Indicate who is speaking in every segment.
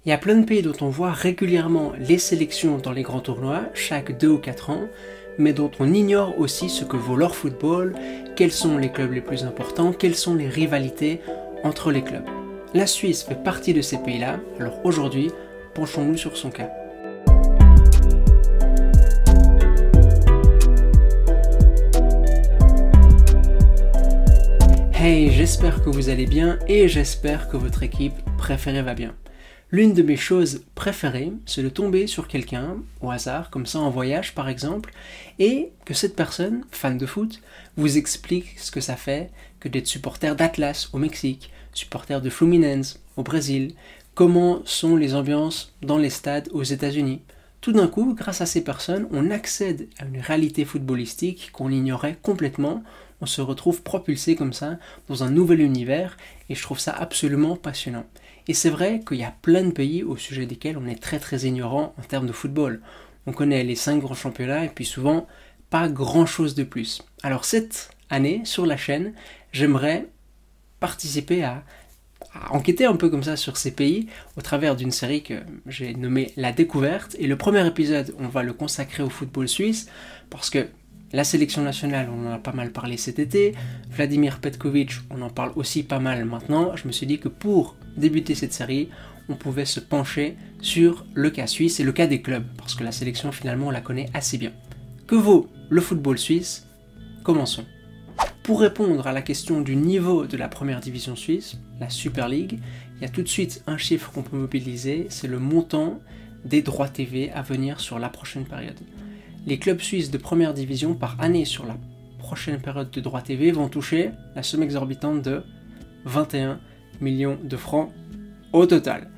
Speaker 1: Il y a plein de pays dont on voit régulièrement les sélections dans les grands tournois, chaque 2 ou 4 ans, mais dont on ignore aussi ce que vaut leur football, quels sont les clubs les plus importants, quelles sont les rivalités entre les clubs. La Suisse fait partie de ces pays-là, alors aujourd'hui, penchons-nous sur son cas. Hey, j'espère que vous allez bien et j'espère que votre équipe préférée va bien. L'une de mes choses préférées, c'est de tomber sur quelqu'un, au hasard, comme ça en voyage par exemple, et que cette personne, fan de foot, vous explique ce que ça fait que d'être supporter d'Atlas au Mexique, supporter de Fluminense au Brésil, comment sont les ambiances dans les stades aux États-Unis. Tout d'un coup, grâce à ces personnes, on accède à une réalité footballistique qu'on ignorait complètement. On se retrouve propulsé comme ça dans un nouvel univers et je trouve ça absolument passionnant. Et c'est vrai qu'il y a plein de pays au sujet desquels on est très ignorant en termes de football. On connaît les 5 grands championnats et puis souvent pas grand chose de plus. Alors cette année sur la chaîne, j'aimerais participer à enquêter un peu comme ça sur ces pays au travers d'une série que j'ai nommée La Découverte. Et le premier épisode, on va le consacrer au football suisse parce que la sélection nationale, on en a pas mal parlé cet été. Vladimir Petkovic, on en parle aussi pas mal maintenant. Je me suis dit que pour débuter cette série, on pouvait se pencher sur le cas suisse et le cas des clubs, parce que la sélection finalement on la connaît assez bien. Que vaut le football suisse? Commençons. Pour répondre à la question du niveau de la première division suisse, la Super League, il y a tout de suite un chiffre qu'on peut mobiliser, c'est le montant des droits TV à venir sur la prochaine période. Les clubs suisses de première division par année sur la prochaine période de droits TV vont toucher la somme exorbitante de 21 millions de francs au total.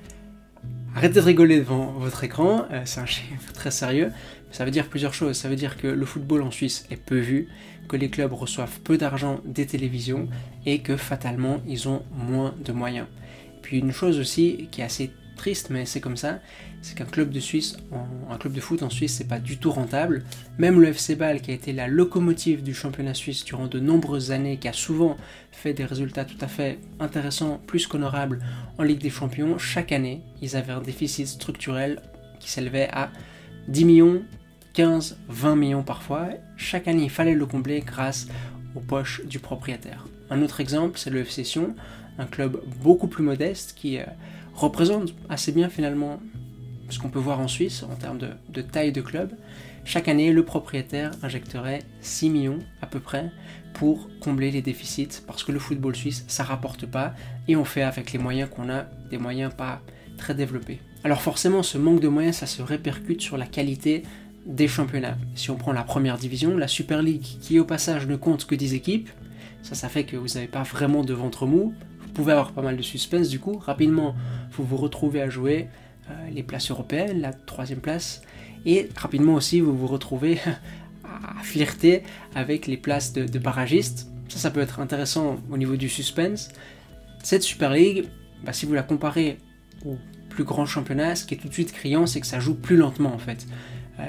Speaker 1: Arrêtez de rigoler devant votre écran, c'est un chiffre très sérieux. Ça veut dire plusieurs choses. Ça veut dire que le football en Suisse est peu vu, que les clubs reçoivent peu d'argent des télévisions et que fatalement ils ont moins de moyens. Puis une chose aussi qui est assez triste, mais c'est comme ça, c'est qu'un club de foot en Suisse, c'est pas du tout rentable. Même le FC Bâle, qui a été la locomotive du championnat suisse durant de nombreuses années, qui a souvent fait des résultats tout à fait intéressants, plus qu'honorables en Ligue des Champions, chaque année, ils avaient un déficit structurel qui s'élevait à 10 millions, 15, 20 millions parfois. Chaque année, il fallait le combler grâce aux poches du propriétaire. Un autre exemple, c'est le FC Sion, un club beaucoup plus modeste qui représente assez bien finalement ce qu'on peut voir en Suisse en termes de taille de club. Chaque année, le propriétaire injecterait 6 millions à peu près pour combler les déficits parce que le football suisse, ça rapporte pas et on fait avec les moyens qu'on a, des moyens pas très développés. Alors forcément, ce manque de moyens, ça se répercute sur la qualité des championnats. Si on prend la première division, la Super League, qui au passage ne compte que 10 équipes, ça fait que vous n'avez pas vraiment de ventre mou. Vous pouvez avoir pas mal de suspense du coup. Rapidement, vous vous retrouvez à jouer les places européennes, la 3e place, et rapidement aussi vous vous retrouvez à flirter avec les places de barragistes. Ça peut être intéressant au niveau du suspense. Cette Super League, si vous la comparez au plus grand championnat, ce qui est tout de suite criant, c'est que ça joue plus lentement en fait.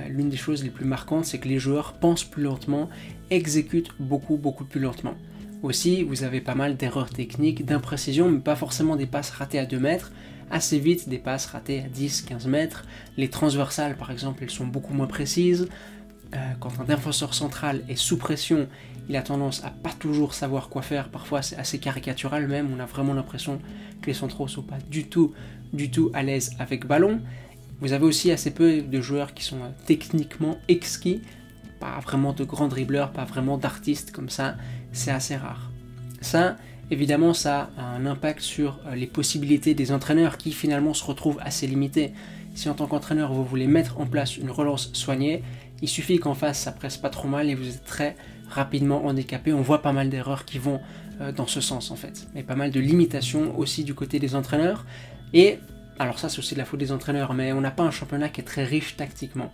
Speaker 1: L'une des choses les plus marquantes, c'est que les joueurs pensent plus lentement, exécutent beaucoup plus lentement. Aussi, vous avez pas mal d'erreurs techniques, d'imprécisions, mais pas forcément des passes ratées à 2 mètres, assez vite des passes ratées à 10-15 mètres. Les transversales, par exemple, elles sont beaucoup moins précises. Quand un défenseur central est sous pression, il a tendance à pas toujours savoir quoi faire. Parfois, c'est assez caricatural même. On a vraiment l'impression que les centraux sont pas du tout à l'aise avec ballon. Vous avez aussi assez peu de joueurs qui sont techniquement exquis. Pas vraiment de grands dribbleurs, pas vraiment d'artistes comme ça. C'est assez rare. Ça, évidemment, ça a un impact sur les possibilités des entraîneurs qui finalement se retrouvent assez limités. Si en tant qu'entraîneur, vous voulez mettre en place une relance soignée, il suffit qu'en face, ça presse pas trop mal et vous êtes très rapidement handicapé. On voit pas mal d'erreurs qui vont dans ce sens en fait. Mais pas mal de limitations aussi du côté des entraîneurs. Et alors ça, c'est aussi de la faute des entraîneurs, mais on n'a pas un championnat qui est très riche tactiquement.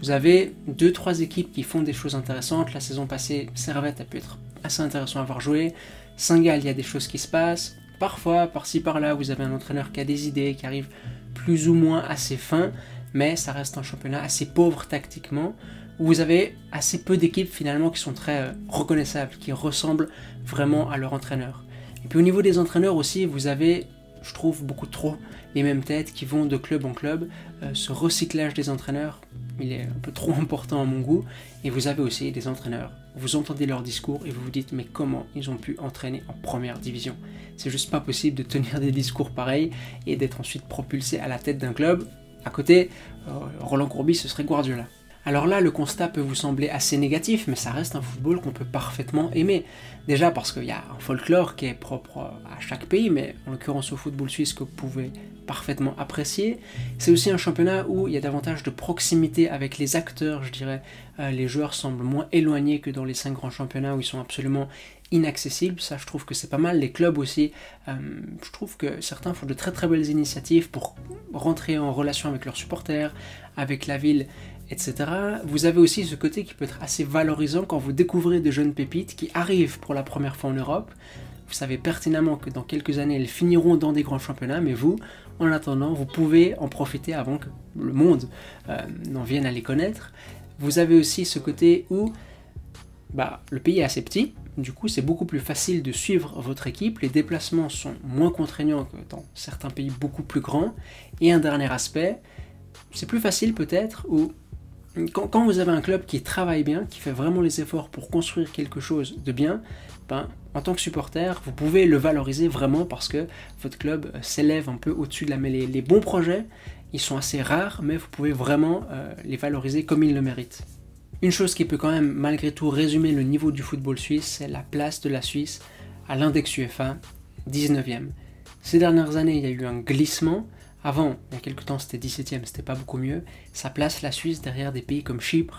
Speaker 1: Vous avez 2-3 équipes qui font des choses intéressantes. La saison passée, Servette a pu être assez intéressant à voir jouer. Saint-Gall, il y a des choses qui se passent. Parfois, par-ci par-là, vous avez un entraîneur qui a des idées, qui arrive plus ou moins à ses fins, mais ça reste un championnat assez pauvre tactiquement, où vous avez assez peu d'équipes finalement qui sont très reconnaissables, qui ressemblent vraiment à leur entraîneur. Et puis au niveau des entraîneurs aussi, vous avez je trouve, beaucoup trop les mêmes têtes qui vont de club en club. Ce recyclage des entraîneurs, il est un peu trop important à mon goût. Et vous avez aussi des entraîneurs, vous entendez leur discours et vous vous dites mais comment ils ont pu entraîner en première division? C'est juste pas possible de tenir des discours pareils et d'être ensuite propulsé à la tête d'un club. À côté, Roland Courbis, ce serait Guardiola. Alors là, le constat peut vous sembler assez négatif, mais ça reste un football qu'on peut parfaitement aimer. Déjà parce qu'il y a un folklore qui est propre à chaque pays, mais en l'occurrence au football suisse que vous pouvez parfaitement apprécier. C'est aussi un championnat où il y a davantage de proximité avec les acteurs, je dirais. Les joueurs semblent moins éloignés que dans les 5 grands championnats où ils sont absolument inaccessibles. Ça, je trouve que c'est pas mal. Les clubs aussi, je trouve que certains font de très très belles initiatives pour rentrer en relation avec leurs supporters, avec la ville, etc. Vous avez aussi ce côté qui peut être assez valorisant quand vous découvrez de jeunes pépites qui arrivent pour la première fois en Europe. Vous savez pertinemment que dans quelques années, elles finiront dans des grands championnats, mais vous, en attendant, vous pouvez en profiter avant que le monde n'en vienne à les connaître. Vous avez aussi ce côté où le pays est assez petit, du coup c'est beaucoup plus facile de suivre votre équipe, les déplacements sont moins contraignants que dans certains pays beaucoup plus grands, et un dernier aspect, c'est plus facile peut-être où quand vous avez un club qui travaille bien, qui fait vraiment les efforts pour construire quelque chose de bien, en tant que supporter, vous pouvez le valoriser vraiment parce que votre club s'élève un peu au-dessus de la mêlée. Les bons projets, ils sont assez rares, mais vous pouvez vraiment les valoriser comme ils le méritent. Une chose qui peut quand même malgré tout résumer le niveau du football suisse, c'est la place de la Suisse à l'index UEFA, 19e. Ces dernières années, il y a eu un glissement. Avant, il y a quelques temps, c'était 17e, c'était pas beaucoup mieux. Ça place la Suisse derrière des pays comme Chypre,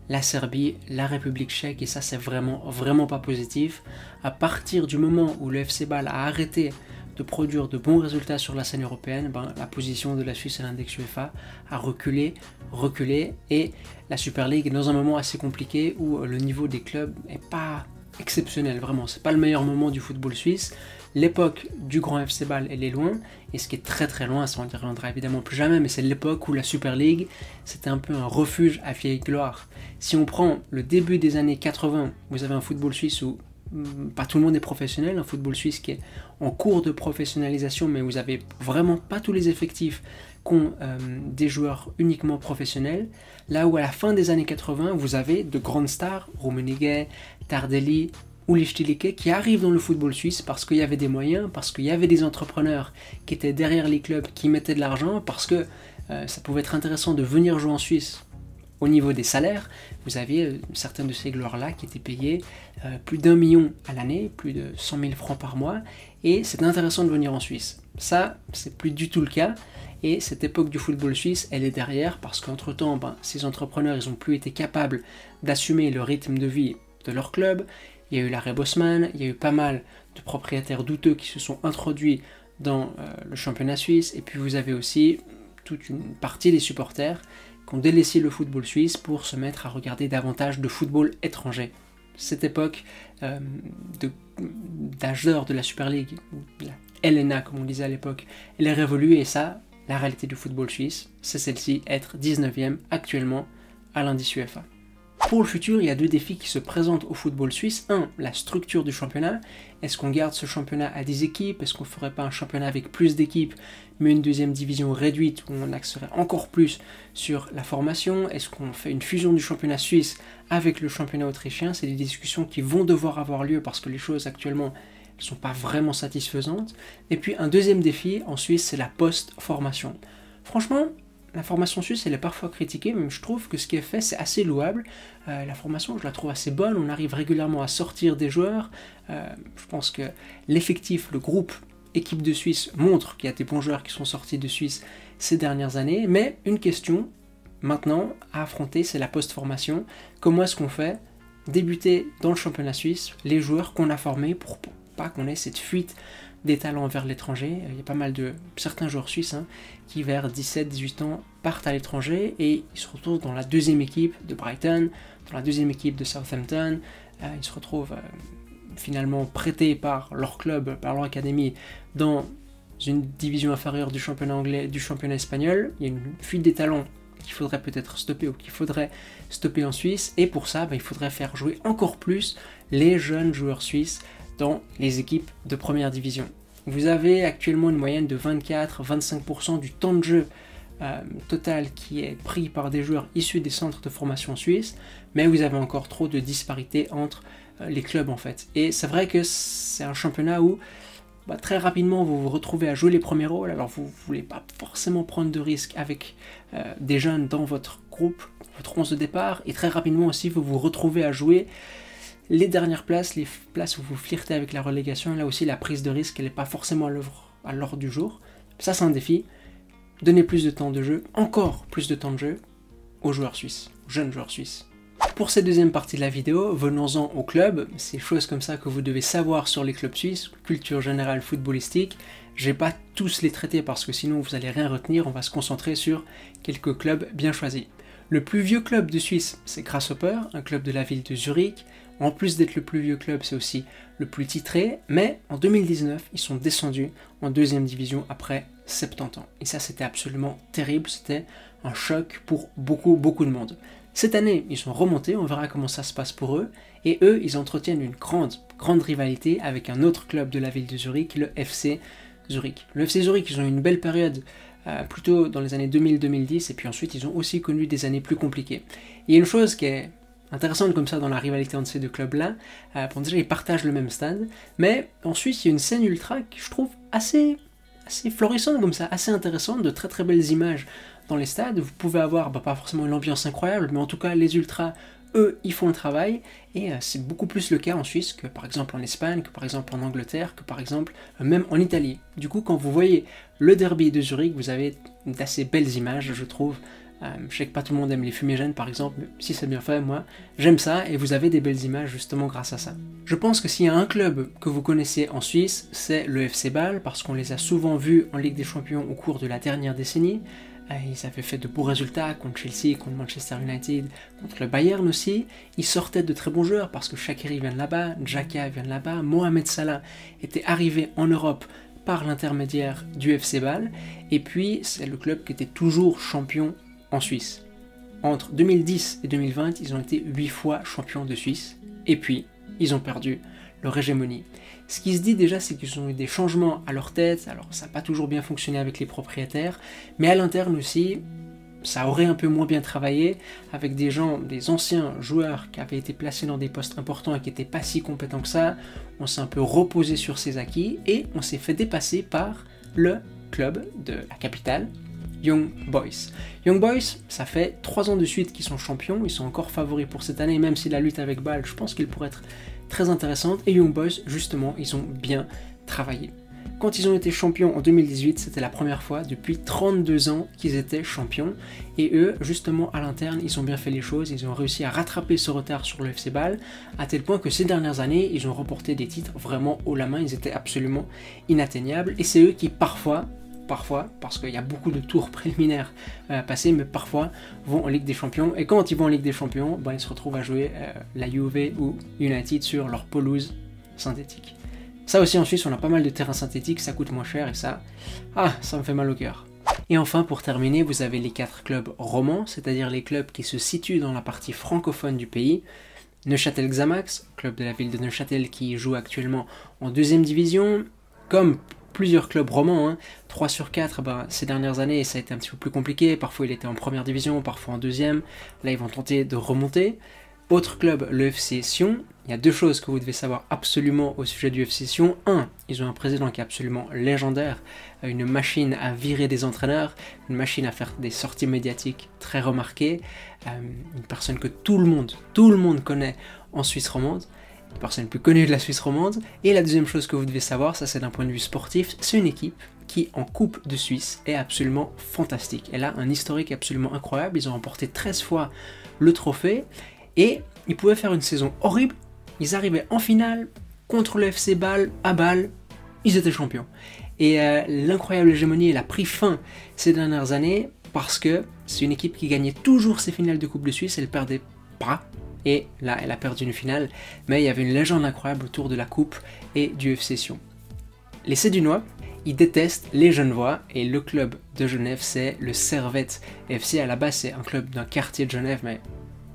Speaker 1: la Serbie, la République tchèque, et ça c'est vraiment pas positif. À partir du moment où le FC Bâle a arrêté de produire de bons résultats sur la scène européenne, la position de la Suisse à l'index UEFA a reculé, et la Super League est dans un moment assez compliqué où le niveau des clubs n'est pas exceptionnel, vraiment, c'est pas le meilleur moment du football suisse. L'époque du grand FC Bâle, elle est loin, et ce qui est très très loin, ça on n'y reviendra évidemment plus jamais, mais c'est l'époque où la Super League, c'était un peu un refuge à vieille gloire. Si on prend le début des années 80, vous avez un football suisse où pas tout le monde est professionnel, un football suisse qui est en cours de professionnalisation, mais vous avez vraiment pas tous les effectifs qu'ont des joueurs uniquement professionnels, là où à la fin des années 80, vous avez de grandes stars, Rummenigge, Tardelli, Uli Stielike, qui arrivent dans le football suisse parce qu'il y avait des moyens, parce qu'il y avait des entrepreneurs qui étaient derrière les clubs, qui mettaient de l'argent, parce que ça pouvait être intéressant de venir jouer en Suisse. Au niveau des salaires, vous aviez certaines de ces gloires-là qui étaient payées plus d'1 million à l'année, plus de 100 000 francs par mois, et c'était intéressant de venir en Suisse. Ça, c'est plus du tout le cas, et cette époque du football suisse, elle est derrière, parce qu'entre-temps, ces entrepreneurs, ils n'ont plus été capables d'assumer le rythme de vie de leur club. Il y a eu l'arrêt Bosman, il y a eu pas mal de propriétaires douteux qui se sont introduits dans le championnat suisse, et puis vous avez aussi toute une partie des supporters qui ont délaissé le football suisse pour se mettre à regarder davantage de football étranger. Cette époque d'âge d'or de la Super League, la LNA comme on disait à l'époque, elle est révolue, et ça, la réalité du football suisse, c'est celle-ci, être 19e actuellement à l'indice UEFA. Pour le futur, il y a 2 défis qui se présentent au football suisse. 1, la structure du championnat. Est-ce qu'on garde ce championnat à 10 équipes? Est-ce qu'on ne ferait pas un championnat avec plus d'équipes, mais une deuxième division réduite où on axerait encore plus sur la formation? Est-ce qu'on fait une fusion du championnat suisse avec le championnat autrichien? C'est des discussions qui vont devoir avoir lieu parce que les choses actuellement ne sont pas vraiment satisfaisantes. Et puis un deuxième défi en Suisse, c'est la post-formation. Franchement, la formation suisse, elle est parfois critiquée, mais je trouve que ce qui est fait, c'est assez louable. La formation, je la trouve assez bonne, on arrive régulièrement à sortir des joueurs. Je pense que l'effectif, le groupe équipe de Suisse montre qu'il y a des bons joueurs qui sont sortis de Suisse ces dernières années. Mais une question, maintenant, à affronter, c'est la post-formation. Comment est-ce qu'on fait débuter dans le championnat suisse les joueurs qu'on a formés pour pas qu'on ait cette fuite des talents vers l'étranger? Il y a pas mal de certains joueurs suisses qui vers 17-18 ans partent à l'étranger et ils se retrouvent dans la deuxième équipe de Brighton, dans la deuxième équipe de Southampton. Ils se retrouvent finalement prêtés par leur club, par leur académie dans une division inférieure du championnat anglais, du championnat espagnol. Il y a une fuite des talents qu'il faudrait peut-être stopper ou qu'il faudrait stopper en Suisse, et pour ça il faudrait faire jouer encore plus les jeunes joueurs suisses dans les équipes de première division. Vous avez actuellement une moyenne de 24-25% du temps de jeu total qui est pris par des joueurs issus des centres de formation suisses, mais vous avez encore trop de disparités entre les clubs en fait. Et c'est vrai que c'est un championnat où très rapidement vous vous retrouvez à jouer les premiers rôles, alors vous ne voulez pas forcément prendre de risques avec des jeunes dans votre groupe, votre 11 de départ, et très rapidement aussi vous vous retrouvez à jouer les dernières places, les places où vous flirtez avec la relégation. Là aussi la prise de risque elle n'est pas forcément à l'ordre du jour. Ça c'est un défi. Donnez plus de temps de jeu, encore plus de temps de jeu aux joueurs suisses, aux jeunes joueurs suisses. Pour cette deuxième partie de la vidéo, venons-en au club, ces choses comme ça que vous devez savoir sur les clubs suisses, culture générale footballistique. Je vais pas tous les traiter parce que sinon vous allez rien retenir, on va se concentrer sur quelques clubs bien choisis. Le plus vieux club de Suisse, c'est Grasshopper, un club de la ville de Zurich. En plus d'être le plus vieux club, c'est aussi le plus titré, mais en 2019, ils sont descendus en deuxième division après 70 ans. Et ça, c'était absolument terrible, c'était un choc pour beaucoup de monde. Cette année, ils sont remontés, on verra comment ça se passe pour eux, et eux, ils entretiennent une grande rivalité avec un autre club de la ville de Zurich, le FC Zurich. Le FC Zurich, ils ont eu une belle période, plutôt dans les années 2000-2010, et puis ensuite, ils ont aussi connu des années plus compliquées. Il y a une chose qui est intéressante comme ça dans la rivalité entre ces deux clubs-là, pour déjà, ils partagent le même stade, mais ensuite, il y a une scène ultra qui, je trouve, assez florissante comme ça, assez intéressante, de très belles images dans les stades. Vous pouvez avoir, pas forcément une ambiance incroyable, mais en tout cas les ultras, eux, ils font le travail, et c'est beaucoup plus le cas en Suisse que par exemple en Espagne, que par exemple en Angleterre, que par exemple même en Italie. Du coup, quand vous voyez le derby de Zurich, vous avez d'assez belles images, je trouve. Je sais que pas tout le monde aime les fumigènes par exemple, mais si c'est bien fait, moi j'aime ça, et vous avez des belles images justement grâce à ça. Je pense que s'il y a un club que vous connaissez en Suisse, c'est le FC Bâle, parce qu'on les a souvent vus en Ligue des Champions au cours de la dernière décennie. Ils avaient fait de beaux résultats contre Chelsea, contre Manchester United, contre le Bayern aussi. Ils sortaient de très bons joueurs parce que Shaqiri vient de là-bas, Xhaka vient de là-bas, Mohamed Salah était arrivé en Europe par l'intermédiaire du FC Bâle, et puis c'est le club qui était toujours champion en Suisse. Entre 2010 et 2020, ils ont été 8 fois champions de Suisse, et puis ils ont perdu leur hégémonie. Ce qui se dit déjà, c'est qu'ils ont eu des changements à leur tête, alors ça n'a pas toujours bien fonctionné avec les propriétaires, mais à l'interne aussi, ça aurait un peu moins bien travaillé, avec des gens, des anciens joueurs qui avaient été placés dans des postes importants et qui n'étaient pas si compétents que ça. On s'est un peu reposé sur ses acquis, et on s'est fait dépasser par le club de la capitale, Young Boys. Young Boys, ça fait 3 ans de suite qu'ils sont champions, ils sont encore favoris pour cette année, même si la lutte avec Bâle, je pense qu'il pourrait être très intéressante, et Young Boys, justement, ils ont bien travaillé. Quand ils ont été champions en 2018, c'était la première fois depuis 32 ans qu'ils étaient champions, et eux, justement, à l'interne, ils ont bien fait les choses, ils ont réussi à rattraper ce retard sur le FC Bâle, à tel point que ces dernières années, ils ont remporté des titres vraiment haut la main, ils étaient absolument inatteignables, et c'est eux qui parfois, parce qu'il y a beaucoup de tours préliminaires à passer, mais parfois vont en Ligue des Champions, et quand ils vont en Ligue des Champions, ils se retrouvent à jouer la Juve ou United sur leur pelouse synthétique. Ça aussi en Suisse, on a pas mal de terrains synthétiques, ça coûte moins cher, et ça me fait mal au cœur. Et enfin, pour terminer, vous avez les 4 clubs romans, c'est-à-dire les clubs qui se situent dans la partie francophone du pays. Neuchâtel Xamax, club de la ville de Neuchâtel qui joue actuellement en 2e division, comme plusieurs clubs romans, 3 sur 4, ces dernières années ça a été un petit peu plus compliqué, parfois il était en 1re division, parfois en 2e, là ils vont tenter de remonter. Autre club, le FC Sion. Il y a 2 choses que vous devez savoir absolument au sujet du FC Sion. 1, ils ont un président qui est absolument légendaire, une machine à virer des entraîneurs, une machine à faire des sorties médiatiques très remarquées, une personne que tout le monde connaît en Suisse romande, une personne plus connue de la Suisse romande. Et la deuxième chose que vous devez savoir, ça c'est d'un point de vue sportif, c'est une équipe qui en Coupe de Suisse est absolument fantastique. Elle a un historique absolument incroyable, ils ont remporté 13 fois le trophée, et ils pouvaient faire une saison horrible, ils arrivaient en finale contre le FC Bâle, à Bâle, ils étaient champions. Et l'incroyable hégémonie, elle a pris fin ces dernières années, parce que c'est une équipe qui gagnait toujours ses finales de Coupe de Suisse, elle perdait pas, et là elle a perdu une finale, mais il y avait une légende incroyable autour de la Coupe et du FC Sion. Les Sédunois, ils détestent les Genevois, et le club de Genève c'est le Servette FC. À la base c'est un club d'un quartier de Genève, mais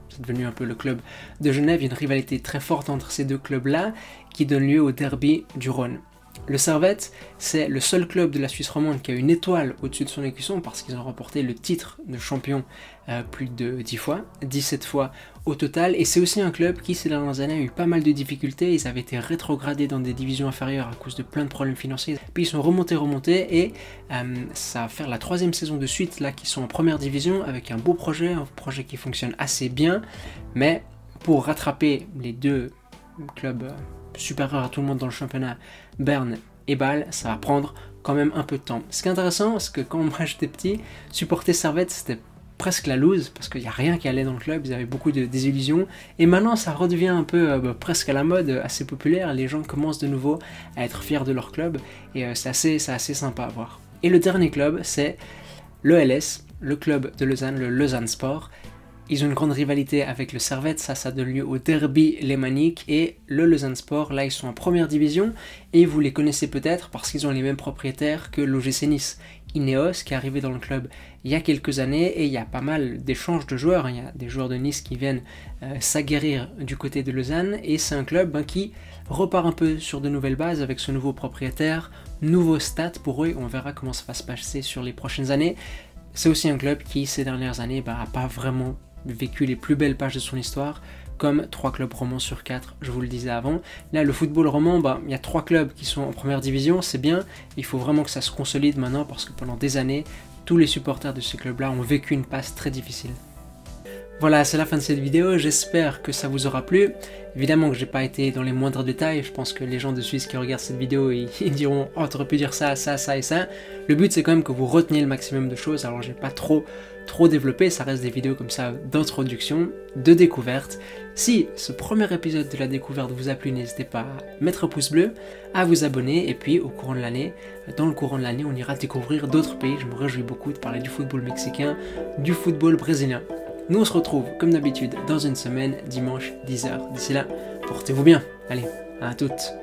Speaker 1: c'est devenu un peu le club de Genève. Il y a une rivalité très forte entre ces deux clubs-là qui donne lieu au derby du Rhône. Le Servette, c'est le seul club de la Suisse romande qui a une étoile au-dessus de son écusson parce qu'ils ont remporté le titre de champion plus de 10 fois, 17 fois au total. Et c'est aussi un club qui, ces dernières années, a eu pas mal de difficultés. Ils avaient été rétrogradés dans des divisions inférieures à cause de plein de problèmes financiers. Puis ils sont remontés et ça va faire la 3e saison de suite là qu'ils sont en première division avec un projet qui fonctionne assez bien. Mais pour rattraper les deux clubs supérieurs à tout le monde dans le championnat, Berne et Bâle, ça va prendre quand même un peu de temps. Ce qui est intéressant, c'est que quand moi j'étais petit, supporter Servette, c'était presque la loose, parce qu'il n'y a rien qui allait dans le club, ils avaient beaucoup de désillusions, et maintenant ça redevient un peu presque à la mode, assez populaire, les gens commencent de nouveau à être fiers de leur club, et c'est assez sympa à voir. Et le dernier club, c'est le LS, le club de Lausanne, le Lausanne Sport. Ils ont une grande rivalité avec le Servette, ça donne lieu au derby lémanique, et le Lausanne Sport, là ils sont en première division, et vous les connaissez peut-être parce qu'ils ont les mêmes propriétaires que l'OGC Nice. Ineos qui est arrivé dans le club il y a quelques années, et il y a pas mal d'échanges de joueurs, il y a des joueurs de Nice qui viennent s'aguerrir du côté de Lausanne, et c'est un club qui repart un peu sur de nouvelles bases avec ce nouveau propriétaire, nouveau stade pour eux, on verra comment ça va se passer sur les prochaines années. C'est aussi un club qui ces dernières années n'a pas vraiment vécu les plus belles pages de son histoire, comme 3 clubs romans sur 4, je vous le disais avant. Là, le football roman, il y a 3 clubs qui sont en première division, c'est bien, il faut vraiment que ça se consolide maintenant, parce que pendant des années, tous les supporters de ces clubs-là ont vécu une passe très difficile. Voilà, c'est la fin de cette vidéo, j'espère que ça vous aura plu. Évidemment que j'ai pas été dans les moindres détails, je pense que les gens de Suisse qui regardent cette vidéo, ils diront « Oh, t'aurais pu dire ça, ça, ça et ça ». Le but c'est quand même que vous reteniez le maximum de choses, alors j'ai pas trop développé, ça reste des vidéos comme ça d'introduction, de découverte. Si ce premier épisode de la découverte vous a plu, n'hésitez pas à mettre un pouce bleu, à vous abonner, et puis dans le courant de l'année, on ira découvrir d'autres pays. Je me réjouis beaucoup de parler du football mexicain, du football brésilien. Nous on se retrouve comme d'habitude dans une semaine, dimanche 10h. D'ici là, portez-vous bien. Allez, à toutes.